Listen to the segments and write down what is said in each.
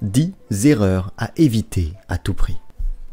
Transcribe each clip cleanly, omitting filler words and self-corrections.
10 erreurs à éviter à tout prix.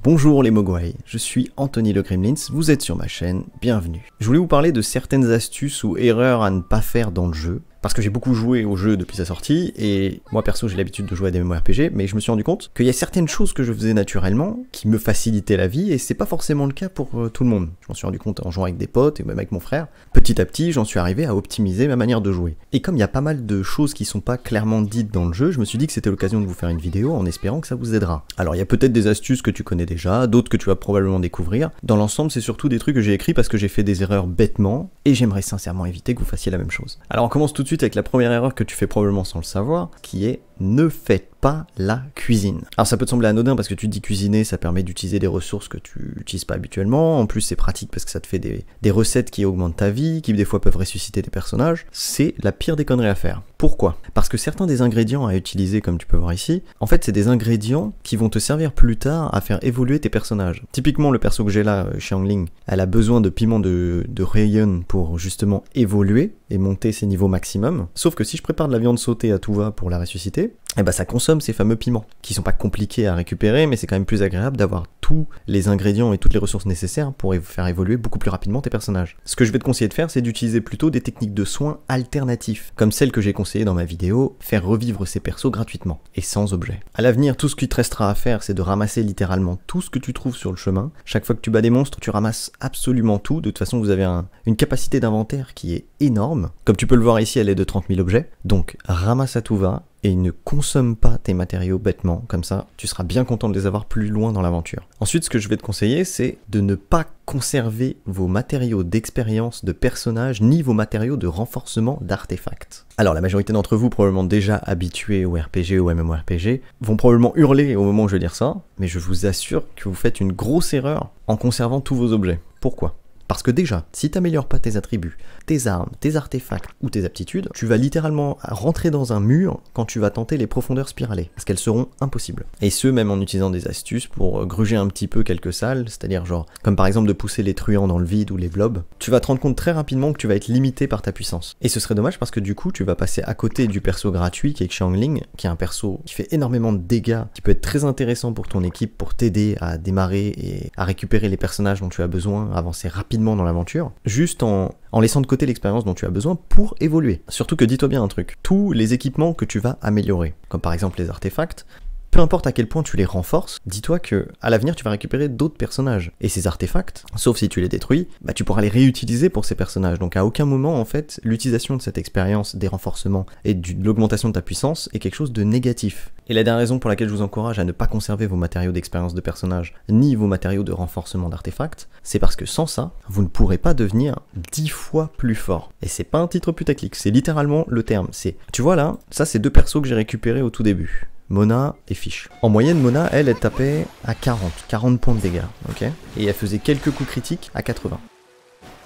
Bonjour les Mogwai, je suis Anthony le Gremlins, vous êtes sur ma chaîne, bienvenue. Je voulais vous parler de certaines astuces ou erreurs à ne pas faire dans le jeu, parce que j'ai beaucoup joué au jeu depuis sa sortie, et moi perso j'ai l'habitude de jouer à des MMORPG, mais je me suis rendu compte qu'il y a certaines choses que je faisais naturellement, qui me facilitaient la vie, et c'est pas forcément le cas pour tout le monde. Je m'en suis rendu compte en jouant avec des potes, et même avec mon frère. Petit à petit, j'en suis arrivé à optimiser ma manière de jouer. Et comme il y a pas mal de choses qui sont pas clairement dites dans le jeu, je me suis dit que c'était l'occasion de vous faire une vidéo en espérant que ça vous aidera. Alors il y a peut-être des astuces que tu connais déjà, d'autres que tu vas probablement découvrir. Dans l'ensemble, c'est surtout des trucs que j'ai écrits parce que j'ai fait des erreurs bêtement, et j'aimerais sincèrement éviter que vous fassiez la même chose. Alors on commence tout de suite avec la première erreur que tu fais probablement sans le savoir, qui est ne faites pas la cuisine. Alors ça peut te sembler anodin parce que tu te dis cuisiner, ça permet d'utiliser des ressources que tu n'utilises pas habituellement, en plus c'est pratique parce que ça te fait des recettes qui augmentent ta vie, qui des fois peuvent ressusciter tes personnages. C'est la pire des conneries à faire. Pourquoi? Parce que certains des ingrédients à utiliser, comme tu peux voir ici, en fait c'est des ingrédients qui vont te servir plus tard à faire évoluer tes personnages. Typiquement le perso que j'ai là, Xiangling, elle a besoin de piment de Rayon pour justement évoluer et monter ses niveaux maximum. Sauf que si je prépare de la viande sautée à tout va pour la ressusciter, et bah ça consomme ces fameux piments, qui sont pas compliqués à récupérer, mais c'est quand même plus agréable d'avoir tous les ingrédients et toutes les ressources nécessaires pour faire évoluer beaucoup plus rapidement tes personnages. Ce que je vais te conseiller de faire, c'est d'utiliser plutôt des techniques de soins alternatifs, comme celles que j'ai conseillées dans ma vidéo, faire revivre ces persos gratuitement, et sans objet. À l'avenir, tout ce qui te restera à faire, c'est de ramasser littéralement tout ce que tu trouves sur le chemin. Chaque fois que tu bats des monstres, tu ramasses absolument tout. De toute façon, vous avez une capacité d'inventaire qui est énorme. Comme tu peux le voir ici, elle est de 30 000 objets, donc ramasse à tout va, et ne consomme pas tes matériaux bêtement, comme ça tu seras bien content de les avoir plus loin dans l'aventure. Ensuite, ce que je vais te conseiller, c'est de ne pas conserver vos matériaux d'expérience de personnages, ni vos matériaux de renforcement d'artefacts. Alors la majorité d'entre vous, probablement déjà habitués au RPG ou au MMORPG, vont probablement hurler au moment où je vais dire ça, mais je vous assure que vous faites une grosse erreur en conservant tous vos objets. Pourquoi ? Parce que déjà, si tu n'améliores pas tes attributs, tes armes, tes artefacts ou tes aptitudes, tu vas littéralement rentrer dans un mur quand tu vas tenter les profondeurs spiralées, parce qu'elles seront impossibles. Et ce, même en utilisant des astuces pour gruger un petit peu quelques salles, c'est-à-dire genre, comme par exemple de pousser les truands dans le vide ou les blobs, tu vas te rendre compte très rapidement que tu vas être limité par ta puissance. Et ce serait dommage parce que du coup, tu vas passer à côté du perso gratuit qui est Xiangling, qui est un perso qui fait énormément de dégâts, qui peut être très intéressant pour ton équipe, pour t'aider à démarrer et à récupérer les personnages dont tu as besoin, avancer rapidement dans l'aventure, juste en laissant de côté l'expérience dont tu as besoin pour évoluer. Surtout que dis-toi bien un truc, tous les équipements que tu vas améliorer, comme par exemple les artefacts, peu importe à quel point tu les renforces, dis-toi que à l'avenir tu vas récupérer d'autres personnages. Et ces artefacts, sauf si tu les détruis, bah tu pourras les réutiliser pour ces personnages. Donc à aucun moment en fait, l'utilisation de cette expérience, des renforcements et de l'augmentation de ta puissance est quelque chose de négatif. Et la dernière raison pour laquelle je vous encourage à ne pas conserver vos matériaux d'expérience de personnage, ni vos matériaux de renforcement d'artefacts, c'est parce que sans ça, vous ne pourrez pas devenir 10 fois plus fort. Et c'est pas un titre putaclic, c'est littéralement le terme. Tu vois là, ça c'est deux persos que j'ai récupérés au tout début. Mona et Fish. En moyenne, Mona, elle tapait à 40 points de dégâts, ok? Et elle faisait quelques coups critiques à 80.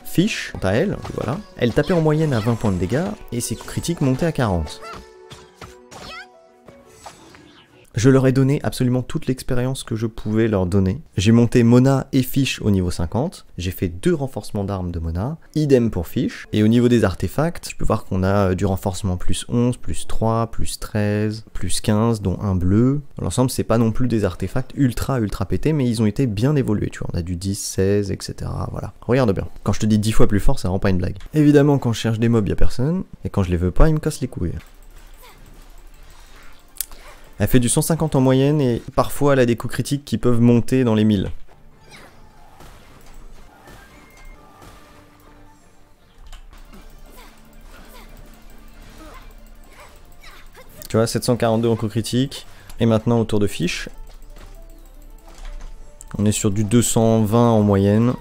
Fish, quant à elle, voilà, elle tapait en moyenne à 20 points de dégâts, et ses coups critiques montaient à 40. Je leur ai donné absolument toute l'expérience que je pouvais leur donner. J'ai monté Mona et Fish au niveau 50, j'ai fait 2 renforcements d'armes de Mona, idem pour Fish, et au niveau des artefacts, je peux voir qu'on a du renforcement plus 11, plus 3, plus 13, plus 15, dont un bleu. Dans l'ensemble, c'est pas non plus des artefacts ultra pétés, mais ils ont été bien évolués, tu vois, on a du 10, 16, etc. Voilà. Regarde bien. Quand je te dis 10 fois plus fort, ça rend pas une blague. Évidemment, quand je cherche des mobs, y a personne, et quand je les veux pas, ils me cassent les couilles. Elle fait du 150 en moyenne et parfois elle a des coups critiques qui peuvent monter dans les 1000. Tu vois, 742 en coups critiques. Et maintenant au tour de Fish. On est sur du 220 en moyenne.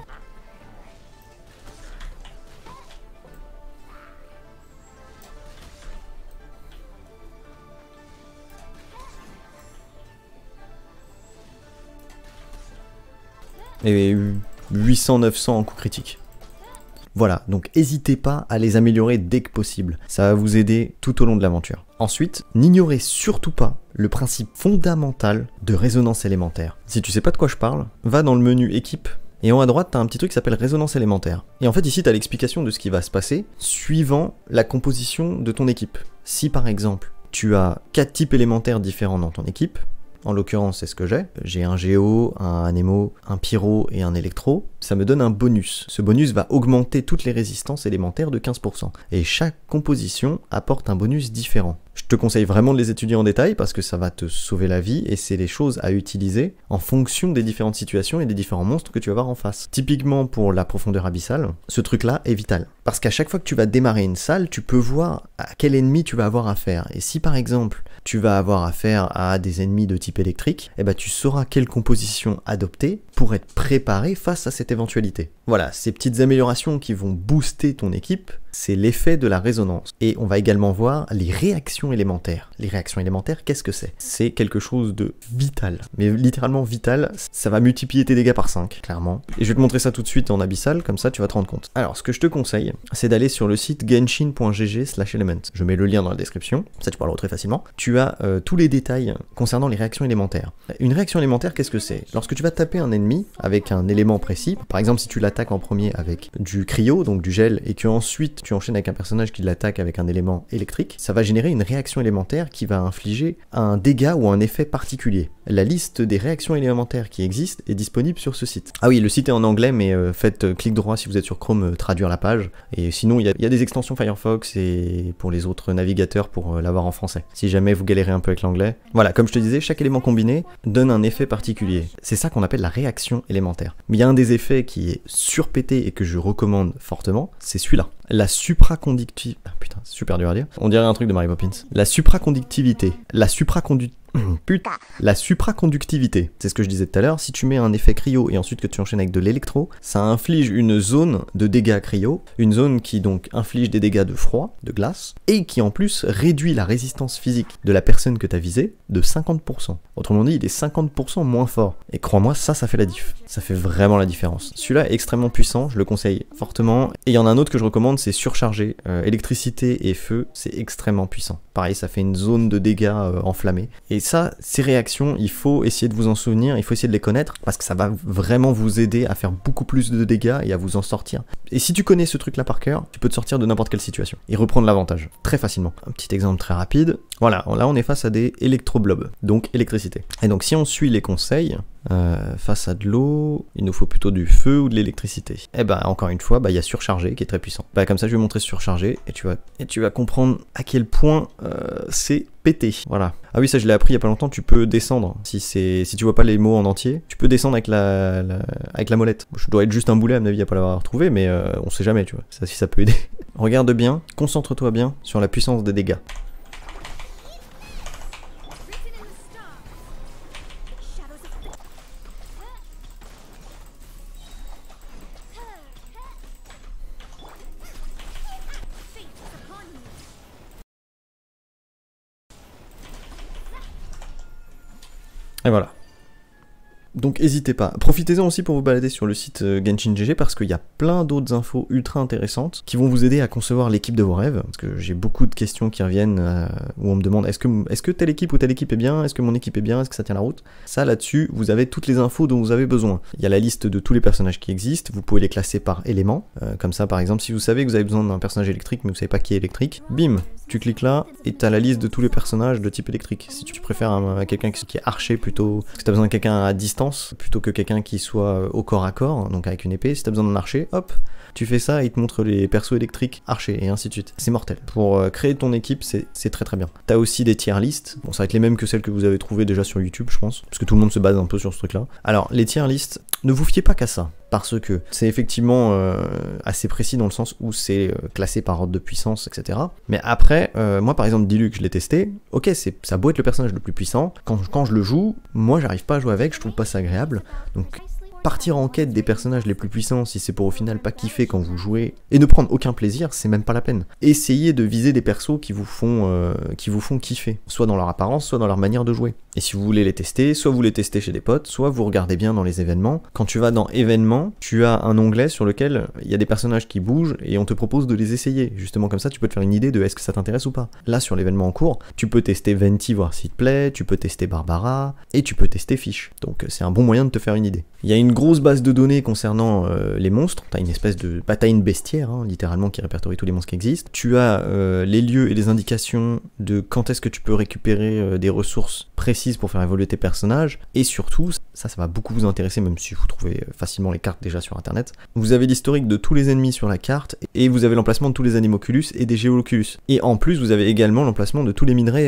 Et 800-900 en coups critiques. Voilà, donc n'hésitez pas à les améliorer dès que possible. Ça va vous aider tout au long de l'aventure. Ensuite, n'ignorez surtout pas le principe fondamental de résonance élémentaire. Si tu sais pas de quoi je parle, va dans le menu équipe, et en haut à droite, tu as un petit truc qui s'appelle résonance élémentaire. Et en fait ici, tu as l'explication de ce qui va se passer suivant la composition de ton équipe. Si par exemple, tu as 4 types élémentaires différents dans ton équipe. En l'occurrence, c'est ce que j'ai. J'ai un géo, un anémo, un pyro et un électro. Ça me donne un bonus. Ce bonus va augmenter toutes les résistances élémentaires de 15%. Et chaque composition apporte un bonus différent. Je te conseille vraiment de les étudier en détail parce que ça va te sauver la vie et c'est les choses à utiliser en fonction des différentes situations et des différents monstres que tu vas avoir en face. Typiquement pour la profondeur abyssale, ce truc-là est vital. Parce qu'à chaque fois que tu vas démarrer une salle, tu peux voir à quel ennemi tu vas avoir affaire. Et si par exemple, tu vas avoir affaire à des ennemis de type électrique, eh ben tu sauras quelle composition adopter pour être préparé face à cette éventualité. Voilà, ces petites améliorations qui vont booster ton équipe, c'est l'effet de la résonance. Et on va également voir les réactions élémentaires. Les réactions élémentaires, qu'est-ce que c'est? C'est quelque chose de vital. Mais littéralement vital, ça va multiplier tes dégâts par 5, clairement. Et je vais te montrer ça tout de suite en abyssal, comme ça tu vas te rendre compte. Alors, ce que je te conseille, c'est d'aller sur le site genshin.gg/element. Je mets le lien dans la description, ça tu pourras le retrouver facilement. Tu as tous les détails concernant les réactions élémentaires. Une réaction élémentaire, qu'est-ce que c'est? Lorsque tu vas taper un ennemi avec un élément précis, par exemple si tu l'attaques en premier avec du cryo, donc du gel, et que ensuite tu enchaînes avec un personnage qui l'attaque avec un élément électrique, ça va générer une réaction élémentaire qui va infliger un dégât ou un effet particulier. La liste des réactions élémentaires qui existent est disponible sur ce site. Ah oui, le site est en anglais, mais faites clic droit si vous êtes sur Chrome, traduire la page. Et sinon, il y a des extensions Firefox et pour les autres navigateurs pour l'avoir en français. Si jamais vous galérez un peu avec l'anglais. Voilà, comme je te disais, chaque élément combiné donne un effet particulier. C'est ça qu'on appelle la réaction élémentaire. Mais il y a un des effets qui est surpété et que je recommande fortement, c'est celui-là. La supraconductivité. Ah putain, c'est super dur à dire. On dirait un truc de Mary Poppins. La supraconductivité. La supraconductivité, c'est ce que je disais tout à l'heure, si tu mets un effet cryo et ensuite que tu enchaînes avec de l'électro, ça inflige une zone de dégâts cryo, une zone qui donc inflige des dégâts de froid, de glace, et qui en plus réduit la résistance physique de la personne que tu as visée de 50%. Autrement dit, il est 50% moins fort. Et crois-moi, ça fait la diff. Ça fait vraiment la différence. Celui-là est extrêmement puissant, je le conseille fortement. Et il y en a un autre que je recommande, c'est surchargé. Électricité et feu, c'est extrêmement puissant. Pareil, ça fait une zone de dégâts enflammés. Et ça, ces réactions, il faut essayer de vous en souvenir, il faut essayer de les connaître, parce que ça va vraiment vous aider à faire beaucoup plus de dégâts et à vous en sortir. Et si tu connais ce truc-là par cœur, tu peux te sortir de n'importe quelle situation et reprendre l'avantage, très facilement. Un petit exemple très rapide, voilà, là on est face à des électroblobs, donc électricité. Et donc si on suit les conseils, face à de l'eau, il nous faut plutôt du feu ou de l'électricité. Et bah encore une fois, il y a surchargé qui est très puissant. Bah comme ça je vais montrer surchargé et tu vas comprendre à quel point c'est pété. Voilà. Ah oui, ça je l'ai appris il y a pas longtemps, tu peux descendre. Si tu vois pas les mots en entier, tu peux descendre avec la molette. Je dois être juste un boulet à mon avis à pas l'avoir retrouvé, mais on sait jamais, tu vois. Ça, si ça peut aider. Regarde bien, concentre-toi bien sur la puissance des dégâts. Et voilà. Donc n'hésitez pas. Profitez-en aussi pour vous balader sur le site Genshin GG parce qu'il y a plein d'autres infos ultra intéressantes qui vont vous aider à concevoir l'équipe de vos rêves. Parce que j'ai beaucoup de questions qui reviennent où on me demande est-ce que telle équipe ou telle équipe est bien? Est-ce que mon équipe est bien? Est-ce que ça tient la route? Ça là-dessus, vous avez toutes les infos dont vous avez besoin. Il y a la liste de tous les personnages qui existent. Vous pouvez les classer par éléments. Comme ça par exemple, si vous savez que vous avez besoin d'un personnage électrique mais vous savez pas qui est électrique, bim, tu cliques là et tu as la liste de tous les personnages de type électrique. Si tu préfères quelqu'un qui est archer plutôt, si tu as besoin de quelqu'un à distance plutôt que quelqu'un qui soit au corps à corps, donc avec une épée, si tu as besoin d'un archer, hop, tu fais ça et il te montre les persos électriques archers et ainsi de suite. C'est mortel. Pour créer ton équipe, c'est très très bien. Tu as aussi des tier lists. Bon, ça va être les mêmes que celles que vous avez trouvées déjà sur YouTube, je pense, parce que tout le monde se base un peu sur ce truc-là. Alors, les tier lists, ne vous fiez pas qu'à ça. Parce que c'est effectivement assez précis dans le sens où c'est classé par ordre de puissance, etc. Mais après, moi par exemple Diluc, je l'ai testé, ok, ça a beau être le personnage le plus puissant, quand je le joue, moi j'arrive pas à jouer avec, je trouve pas ça agréable, donc partir en quête des personnages les plus puissants si c'est pour au final pas kiffer quand vous jouez et ne prendre aucun plaisir, c'est même pas la peine. Essayez de viser des persos qui vous font kiffer, soit dans leur apparence, soit dans leur manière de jouer. Et si vous voulez les tester, soit vous les testez chez des potes, soit vous regardez bien dans les événements. Quand tu vas dans événements, tu as un onglet sur lequel il y a des personnages qui bougent et on te propose de les essayer. Justement comme ça, tu peux te faire une idée de est-ce que ça t'intéresse ou pas. Là, sur l'événement en cours, tu peux tester Venti, voir s'il te plaît, tu peux tester Barbara, et tu peux tester Fish. Donc c'est un bon moyen de te faire une idée. Il y a une grosse base de données concernant les monstres. T'as une espèce de bataille bestiaire, hein, littéralement, qui répertorie tous les monstres qui existent. Tu as les lieux et les indications de quand est-ce que tu peux récupérer des ressources précises pour faire évoluer tes personnages. Et surtout, ça va beaucoup vous intéresser, même si vous trouvez facilement les cartes déjà sur internet. Vous avez l'historique de tous les ennemis sur la carte, et vous avez l'emplacement de tous les Animoculus et des Géoloculus. Et en plus, vous avez également l'emplacement de tous les minerais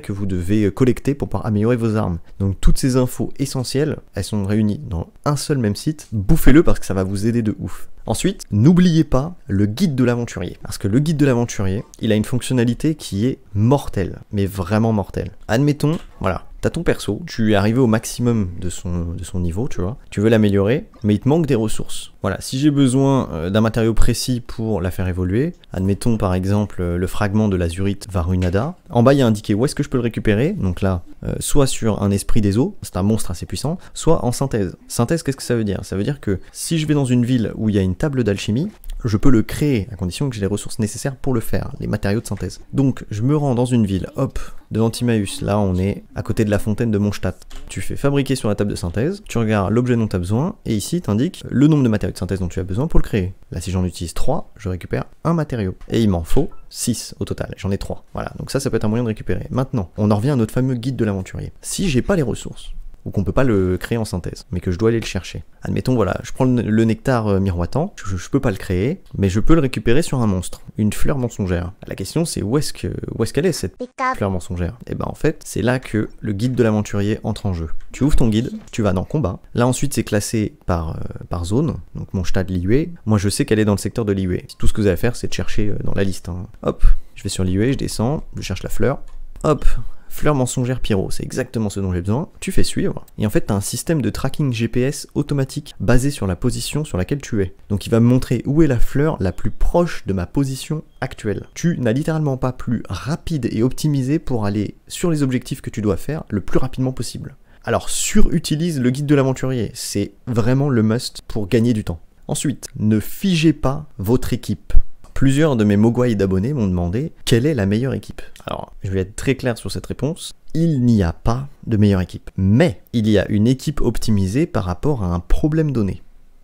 que vous devez collecter pour pouvoir améliorer vos armes. Donc toutes ces infos essentielles, elles sont réunies dans un seul même site. Bouffez-le parce que ça va vous aider de ouf. Ensuite, n'oubliez pas le guide de l'aventurier. Parce que le guide de l'aventurier, il a une fonctionnalité qui est mortelle, mais vraiment mortelle. Admettons, voilà, t'as ton perso, tu es arrivé au maximum de son niveau, tu vois, tu veux l'améliorer, mais il te manque des ressources. Voilà, si j'ai besoin d'un matériau précis pour la faire évoluer, admettons par exemple le fragment de l'azurite Varunada, en bas il y a indiqué où est-ce que je peux le récupérer, donc là, soit sur un esprit des eaux, c'est un monstre assez puissant, soit en synthèse. Synthèse, qu'est-ce que ça veut dire? Ça veut dire que si je vais dans une ville où il y a une table d'alchimie, je peux le créer à condition que j'ai les ressources nécessaires pour le faire, les matériaux de synthèse. Donc je me rends dans une ville, hop, devant Timaeus, là on est à côté de la fontaine de Mondstadt. Tu fais fabriquer sur la table de synthèse, tu regardes l'objet dont tu as besoin, et ici t'indiques le nombre de matériaux de synthèse dont tu as besoin pour le créer. Là si j'en utilise 3, je récupère un matériau. Et il m'en faut 6 au total, j'en ai 3. Voilà, donc ça peut être un moyen de récupérer. Maintenant, on en revient à notre fameux guide de l'aventurier. Si j'ai pas les ressources, ou qu'on peut pas le créer en synthèse, mais que je dois aller le chercher. Admettons, voilà, je prends le nectar miroitant, je peux pas le créer, mais je peux le récupérer sur un monstre, une fleur mensongère. La question c'est où est-ce qu'elle est cette fleur mensongère? Et ben en fait, c'est là que le guide de l'aventurier entre en jeu. Tu ouvres ton guide, tu vas dans combat, là ensuite c'est classé par zone, donc Mondstadt Liyue, moi je sais qu'elle est dans le secteur de Liyue. Tout ce que vous avez à faire c'est de chercher dans la liste. Hein. Hop, je vais sur Liyue, je descends, je cherche la fleur, hop, fleur mensongère pyro, c'est exactement ce dont j'ai besoin, tu fais suivre, et en fait tu as un système de tracking GPS automatique basé sur la position sur laquelle tu es. Donc il va me montrer où est la fleur la plus proche de ma position actuelle. Tu n'as littéralement pas plus rapide et optimisé pour aller sur les objectifs que tu dois faire le plus rapidement possible. Alors surutilise le guide de l'aventurier, c'est vraiment le must pour gagner du temps. Ensuite, ne figez pas votre équipe. Plusieurs de mes mogwai d'abonnés m'ont demandé quelle est la meilleure équipe. Alors, je vais être très clair sur cette réponse. Il n'y a pas de meilleure équipe. Mais il y a une équipe optimisée par rapport à un problème donné.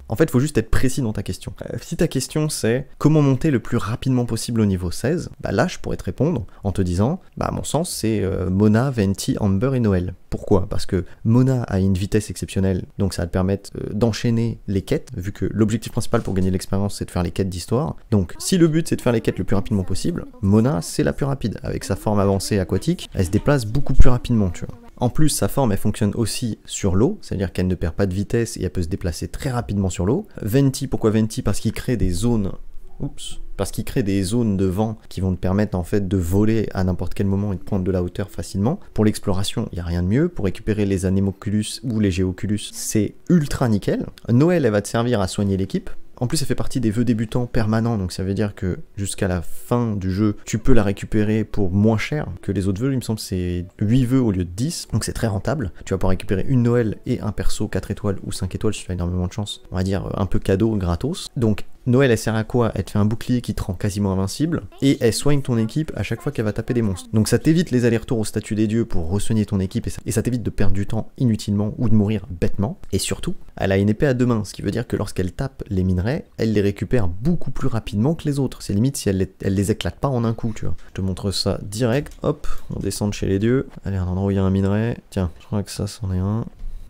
En fait, il faut juste être précis dans ta question. Si ta question c'est comment monter le plus rapidement possible au niveau 16, bah là je pourrais te répondre en te disant, bah à mon sens c'est Mona, Venti, Amber et Noël. Pourquoi? Parce que Mona a une vitesse exceptionnelle, donc ça va te permettre d'enchaîner les quêtes, vu que l'objectif principal pour gagner l'expérience c'est de faire les quêtes d'histoire. Donc si le but c'est de faire les quêtes le plus rapidement possible, Mona c'est la plus rapide. Avec sa forme avancée aquatique, elle se déplace beaucoup plus rapidement, tu vois. En plus, sa forme, elle fonctionne aussi sur l'eau, c'est-à-dire qu'elle ne perd pas de vitesse et elle peut se déplacer très rapidement sur l'eau. Venti, pourquoi Venti? Parce qu'il crée des zones... Oups. Parce qu'il crée des zones de vent qui vont te permettre en fait de voler à n'importe quel moment et de prendre de la hauteur facilement. Pour l'exploration, il n'y a rien de mieux. Pour récupérer les Animoculus ou les Géoculus, c'est ultra nickel. Noël, elle va te servir à soigner l'équipe. En plus, elle fait partie des vœux débutants permanents, donc ça veut dire que jusqu'à la fin du jeu, tu peux la récupérer pour moins cher que les autres vœux. Il me semble que c'est 8 vœux au lieu de 10, donc c'est très rentable. Tu vas pouvoir récupérer une Noël et un perso 4 étoiles ou 5 étoiles si tu as énormément de chance. On va dire un peu cadeau, gratos. Donc Noël, elle sert à quoi? Elle te fait un bouclier qui te rend quasiment invincible, et elle soigne ton équipe à chaque fois qu'elle va taper des monstres. Donc ça t'évite les allers-retours au statut des dieux pour re-soigner ton équipe, et ça t'évite de perdre du temps inutilement ou de mourir bêtement. Et surtout, elle a une épée à deux mains, ce qui veut dire que lorsqu'elle tape les minerais, elle les récupère beaucoup plus rapidement que les autres. C'est limite si elle les éclate pas en un coup, tu vois. Je te montre ça direct, hop, on descend de chez les dieux. Allez, un endroit où il y a un minerai. Tiens, je crois que ça, c'en est un.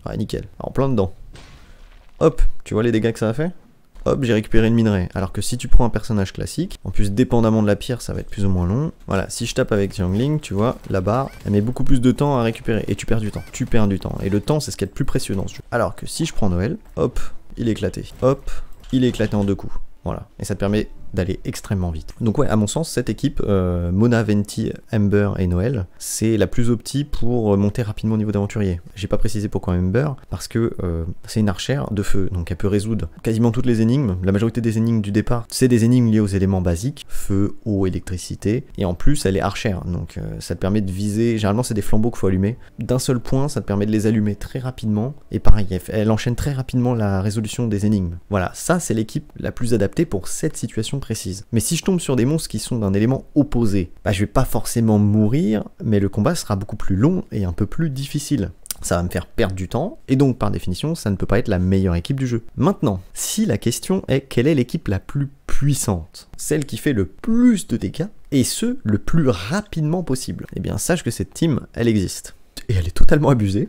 Ouais, nickel. Alors, plein dedans. Hop, tu vois les dégâts que ça a fait? Hop, j'ai récupéré le minerai. Alors que si tu prends un personnage classique, en plus dépendamment de la pierre, ça va être plus ou moins long. Voilà, si je tape avec Xiangling, tu vois, la barre, elle met beaucoup plus de temps à récupérer. Et tu perds du temps. Tu perds du temps. Et le temps, c'est ce qui est le plus précieux dans ce jeu. Alors que si je prends Noël, hop, il est éclaté. Hop, il est éclaté en 2 coups. Voilà. Et ça te permet d'aller extrêmement vite. Donc ouais, à mon sens, cette équipe, Mona, Venti, Amber et Noël, c'est la plus opti pour monter rapidement au niveau d'aventurier. J'ai pas précisé pourquoi Amber, parce que c'est une archère de feu, donc elle peut résoudre quasiment toutes les énigmes. La majorité des énigmes du départ, c'est des énigmes liées aux éléments basiques, feu, eau, électricité, et en plus elle est archère, donc ça te permet de viser, généralement c'est des flambeaux qu'il faut allumer, d'un seul point ça te permet de les allumer très rapidement, et pareil, elle enchaîne très rapidement la résolution des énigmes. Voilà, ça c'est l'équipe la plus adaptée pour cette situation précise. Mais si je tombe sur des monstres qui sont d'un élément opposé, bah je vais pas forcément mourir, mais le combat sera beaucoup plus long et un peu plus difficile. ça va me faire perdre du temps, et donc par définition, ça ne peut pas être la meilleure équipe du jeu. Maintenant, si la question est quelle est l'équipe la plus puissante, celle qui fait le plus de dégâts, et ce, le plus rapidement possible, eh bien sache que cette team, elle existe. Et elle est totalement abusée.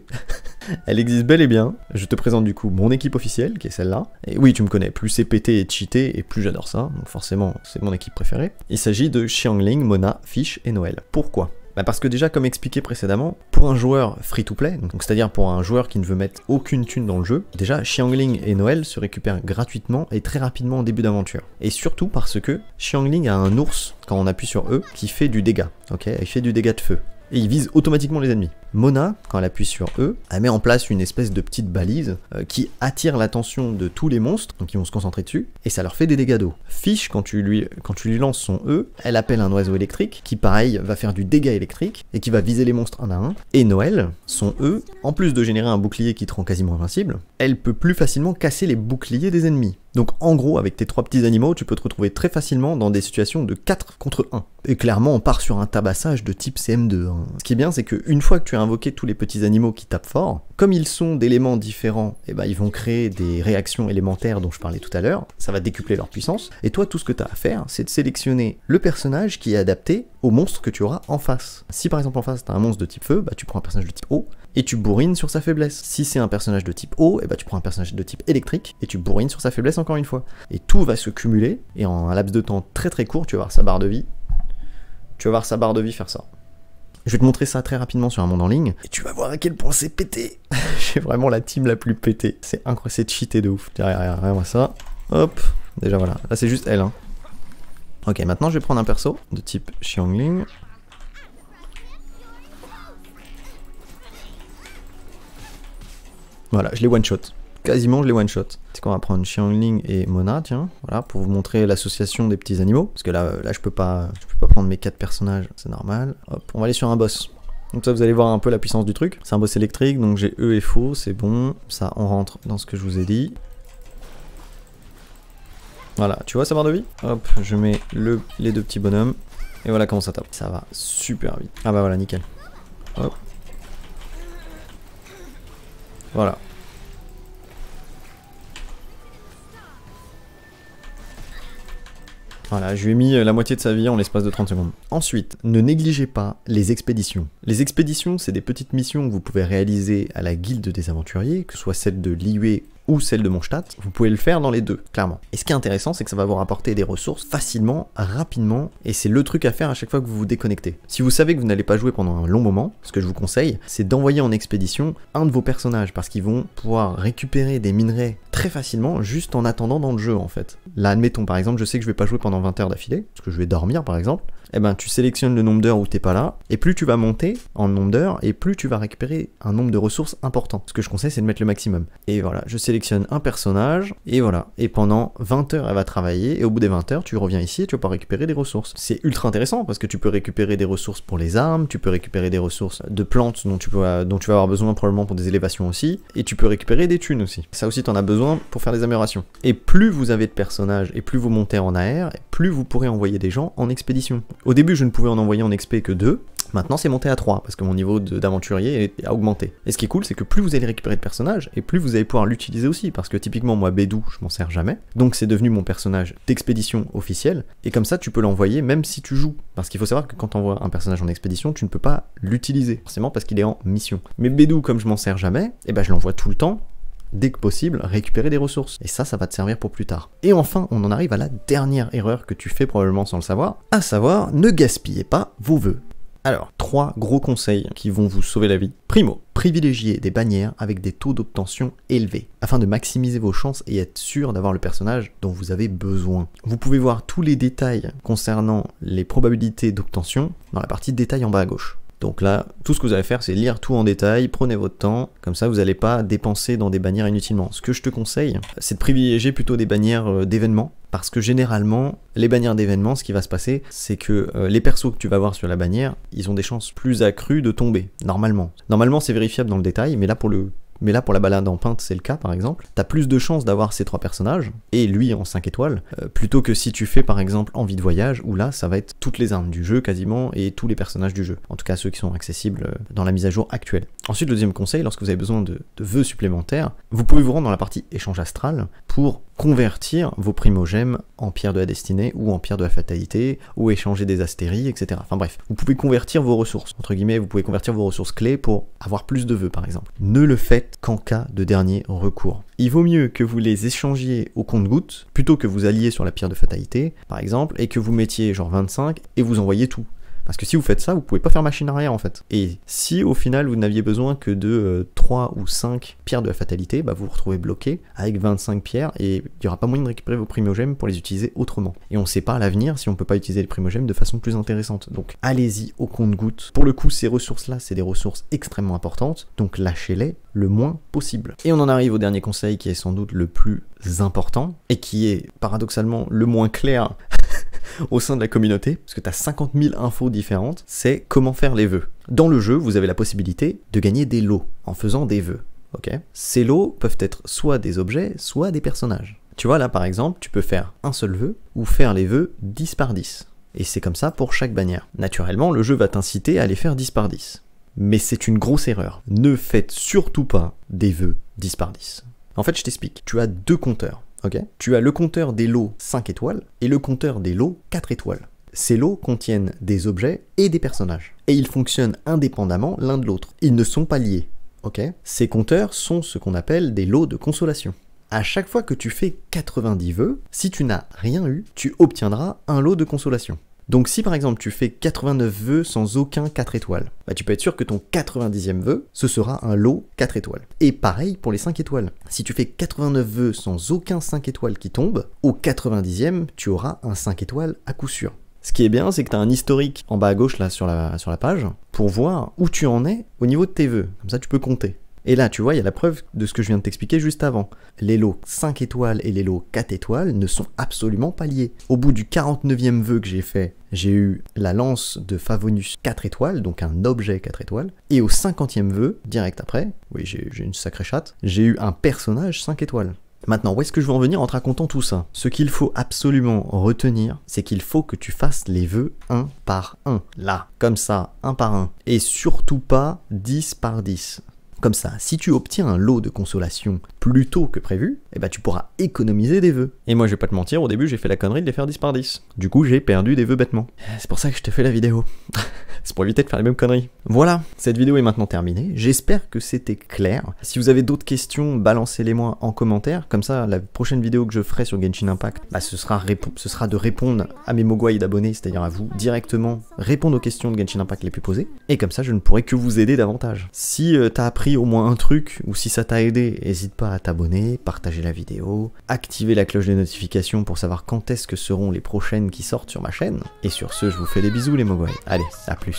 Elle existe bel et bien. Je te présente du coup mon équipe officielle, qui est celle-là. Et oui, tu me connais, plus c'est pété et cheaté, et plus j'adore ça. Donc forcément, c'est mon équipe préférée. Il s'agit de Xiangling, Mona, Fish et Noël. Pourquoi ? Parce que déjà, comme expliqué précédemment, pour un joueur free-to-play, donc c'est-à-dire pour un joueur qui ne veut mettre aucune thune dans le jeu, déjà, Xiangling et Noël se récupèrent gratuitement et très rapidement en début d'aventure. Et surtout parce que Xiangling a un ours, quand on appuie sur E, qui fait du dégât. Ok, il fait du dégât de feu. Et il vise automatiquement les ennemis. Mona, quand elle appuie sur E, elle met en place une espèce de petite balise qui attire l'attention de tous les monstres, donc ils vont se concentrer dessus, et ça leur fait des dégâts d'eau. Fish, quand tu lui lances son E, elle appelle un oiseau électrique, qui pareil va faire du dégât électrique, et qui va viser les monstres un à un. Et Noël, son E, en plus de générer un bouclier qui te rend quasiment invincible, elle peut plus facilement casser les boucliers des ennemis. Donc en gros, avec tes 3 petits animaux, tu peux te retrouver très facilement dans des situations de 4 contre 1. Et clairement, on part sur un tabassage de type CM2. Ce qui est bien, c'est qu'une fois que tu as invoqué tous les petits animaux qui tapent fort, comme ils sont d'éléments différents, eh ben, ils vont créer des réactions élémentaires dont je parlais tout à l'heure, ça va décupler leur puissance, et toi tout ce que tu as à faire, c'est de sélectionner le personnage qui est adapté au monstre que tu auras en face. Si par exemple en face tu as un monstre de type feu, bah, tu prends un personnage de type eau, et tu bourrines sur sa faiblesse. Si c'est un personnage de type eau, eh ben, tu prends un personnage de type électrique, et tu bourrines sur sa faiblesse encore une fois. Et tout va se cumuler, et en un laps de temps très très court, tu vas voir sa barre de vie. Tu vas voir sa barre de vie faire ça. Je vais te montrer ça très rapidement sur un monde en ligne, et tu vas voir à quel point c'est pété. J'ai vraiment la team la plus pétée. C'est incroyable, c'est cheaté de ouf. Regarde-moi ça. Hop, déjà voilà. Là c'est juste elle. Hein. Ok, maintenant je vais prendre un perso de type Xiangling. Voilà, je les one-shot. Quasiment je les one-shot. C'est qu'on va prendre Xiangling et Mona, tiens, voilà, pour vous montrer l'association des petits animaux. Parce que là je peux pas prendre mes 4 personnages, c'est normal. Hop, on va aller sur un boss. Donc ça vous allez voir un peu la puissance du truc. C'est un boss électrique, donc j'ai E et faux, c'est bon. Ça, on rentre dans ce que je vous ai dit. Voilà, tu vois sa barre de vie? Hop, je mets les 2 petits bonhommes. Et voilà comment ça tape. Ça va super vite. Ah bah voilà, nickel. Hop. Voilà. Voilà, je lui ai mis la moitié de sa vie en l'espace de 30 secondes. Ensuite, ne négligez pas les expéditions. Les expéditions, c'est des petites missions que vous pouvez réaliser à la guilde des aventuriers, que ce soit celle de Liyue ou celle de Mondstadt. Vous pouvez le faire dans les deux, clairement. Et ce qui est intéressant, c'est que ça va vous rapporter des ressources facilement, rapidement, et c'est le truc à faire à chaque fois que vous vous déconnectez. Si vous savez que vous n'allez pas jouer pendant un long moment, ce que je vous conseille, c'est d'envoyer en expédition un de vos personnages, parce qu'ils vont pouvoir récupérer des minerais très facilement, juste en attendant dans le jeu, en fait. Là, admettons, par exemple, je sais que je vais pas jouer pendant 20 heures d'affilée, parce que je vais dormir, par exemple. Eh ben, tu sélectionnes le nombre d'heures où t'es pas là, et plus tu vas monter en nombre d'heures, et plus tu vas récupérer un nombre de ressources important. Ce que je conseille, c'est de mettre le maximum. Et voilà, je sélectionne un personnage, et voilà. Et pendant 20 heures, elle va travailler, et au bout des 20 heures, tu reviens ici et tu vas pouvoir récupérer des ressources. C'est ultra intéressant, parce que tu peux récupérer des ressources pour les armes, tu peux récupérer des ressources de plantes dont tu vas avoir besoin probablement pour des élévations aussi, et tu peux récupérer des thunes aussi. Ça aussi, t'en as besoin pour faire des améliorations. Et plus vous avez de personnages, et plus vous montez en AR, plus vous pourrez envoyer des gens en expédition. Au début, je ne pouvais en envoyer en XP que 2. Maintenant, c'est monté à 3 parce que mon niveau d'aventurier a augmenté. Et ce qui est cool, c'est que plus vous allez récupérer de personnages, et plus vous allez pouvoir l'utiliser aussi. Parce que typiquement, moi, Bédou, je m'en sers jamais. Donc, c'est devenu mon personnage d'expédition officiel. Et comme ça, tu peux l'envoyer même si tu joues. Parce qu'il faut savoir que quand tu envoies un personnage en expédition, tu ne peux pas l'utiliser. Forcément parce qu'il est en mission. Mais Bédou, comme je m'en sers jamais, et ben je l'envoie tout le temps. Dès que possible, récupérer des ressources. Et ça va te servir pour plus tard. Et enfin, on en arrive à la dernière erreur que tu fais probablement sans le savoir, à savoir, ne gaspillez pas vos vœux. Alors, 3 gros conseils qui vont vous sauver la vie. Primo, privilégiez des bannières avec des taux d'obtention élevés, afin de maximiser vos chances et être sûr d'avoir le personnage dont vous avez besoin. Vous pouvez voir tous les détails concernant les probabilités d'obtention dans la partie détails en bas à gauche. Donc là, tout ce que vous allez faire, c'est lire tout en détail, prenez votre temps, comme ça vous n'allez pas dépenser dans des bannières inutilement. Ce que je te conseille, c'est de privilégier plutôt des bannières d'événements, parce que généralement, les bannières d'événements, ce qui va se passer, c'est que les persos que tu vas voir sur la bannière, ils ont des chances plus accrues de tomber, normalement. Normalement, c'est vérifiable dans le détail, mais là pour la balade en pinte, c'est le cas par exemple. T'as plus de chances d'avoir ces 3 personnages, et lui en 5 étoiles, plutôt que si tu fais par exemple Envie de voyage, où là ça va être toutes les armes du jeu quasiment, et tous les personnages du jeu. En tout cas ceux qui sont accessibles dans la mise à jour actuelle. Ensuite, le deuxième conseil, lorsque vous avez besoin de vœux supplémentaires, vous pouvez vous rendre dans la partie échange astral pour convertir vos primogèmes en pierre de la destinée ou en pierre de la fatalité ou échanger des astéries, etc. Enfin bref, vous pouvez convertir vos ressources, entre guillemets, vous pouvez convertir vos ressources clés pour avoir plus de vœux par exemple. Ne le faites qu'en cas de dernier recours. Il vaut mieux que vous les échangiez au compte-gouttes plutôt que vous alliez sur la pierre de fatalité par exemple et que vous mettiez genre 25 et vous envoyez tout. Parce que si vous faites ça, vous pouvez pas faire machine arrière en fait. Et si au final vous n'aviez besoin que de 3 ou 5 pierres de la fatalité, bah vous vous retrouvez bloqué avec 25 pierres et il n'y aura pas moyen de récupérer vos primogèmes pour les utiliser autrement. Et on ne sait pas à l'avenir si on peut pas utiliser les primogèmes de façon plus intéressante. Donc allez-y au compte-gouttes. Pour le coup, ces ressources-là, c'est des ressources extrêmement importantes, donc lâchez-les le moins possible. Et on en arrive au dernier conseil qui est sans doute le plus important et qui est paradoxalement le moins clair au sein de la communauté, parce que tu as 50 000 infos différentes, c'est comment faire les vœux. Dans le jeu, vous avez la possibilité de gagner des lots en faisant des vœux. Okay. Ces lots peuvent être soit des objets, soit des personnages. Tu vois là par exemple, tu peux faire un seul vœu ou faire les vœux 10 par 10. Et c'est comme ça pour chaque bannière. Naturellement, le jeu va t'inciter à les faire 10 par 10. Mais c'est une grosse erreur. Ne faites surtout pas des vœux 10 par 10. En fait, je t'explique. Tu as deux compteurs. Okay. Tu as le compteur des lots 5 étoiles et le compteur des lots 4 étoiles. Ces lots contiennent des objets et des personnages. Et ils fonctionnent indépendamment l'un de l'autre. Ils ne sont pas liés. Okay. Ces compteurs sont ce qu'on appelle des lots de consolation. À chaque fois que tu fais 90 vœux, si tu n'as rien eu, tu obtiendras un lot de consolation. Donc si par exemple tu fais 89 vœux sans aucun 4 étoiles, bah tu peux être sûr que ton 90e vœu, ce sera un lot 4 étoiles. Et pareil pour les 5 étoiles. Si tu fais 89 vœux sans aucun 5 étoiles qui tombe, au 90e, tu auras un 5 étoiles à coup sûr. Ce qui est bien, c'est que tu as un historique en bas à gauche là sur la page pour voir où tu en es au niveau de tes vœux. Comme ça tu peux compter. Et là, tu vois, il y a la preuve de ce que je viens de t'expliquer juste avant. Les lots 5 étoiles et les lots 4 étoiles ne sont absolument pas liés. Au bout du 49e vœu que j'ai fait, j'ai eu la lance de Favonius 4 étoiles, donc un objet 4 étoiles. Et au 50e vœu, direct après, oui, j'ai une sacrée chatte, j'ai eu un personnage 5 étoiles. Maintenant, où est-ce que je veux en venir en te racontant tout ça? Ce qu'il faut absolument retenir, c'est qu'il faut que tu fasses les vœux 1 par 1. Là, comme ça, 1 par 1. Et surtout pas 10 par 10. Comme ça, si tu obtiens un lot de consolation plus tôt que prévu, eh ben tu pourras économiser des vœux. Et moi je vais pas te mentir, au début j'ai fait la connerie de les faire 10 par 10. Du coup j'ai perdu des vœux bêtement. C'est pour ça que je te fais la vidéo. C'est pour éviter de faire les mêmes conneries. Voilà, cette vidéo est maintenant terminée. J'espère que c'était clair. Si vous avez d'autres questions, balancez-les moi en commentaire. Comme ça, la prochaine vidéo que je ferai sur Genshin Impact, bah, ce sera de répondre à mes mogwai d'abonnés, c'est-à-dire à vous, directement répondre aux questions de Genshin Impact les plus posées. Et comme ça, je ne pourrai que vous aider davantage. Si t'as appris au moins un truc, ou si ça t'a aidé, n'hésite pas à t'abonner, partager la vidéo, activer la cloche des notifications pour savoir quand est-ce que seront les prochaines qui sortent sur ma chaîne. Et sur ce, je vous fais des bisous les mogwai. Allez, à plus.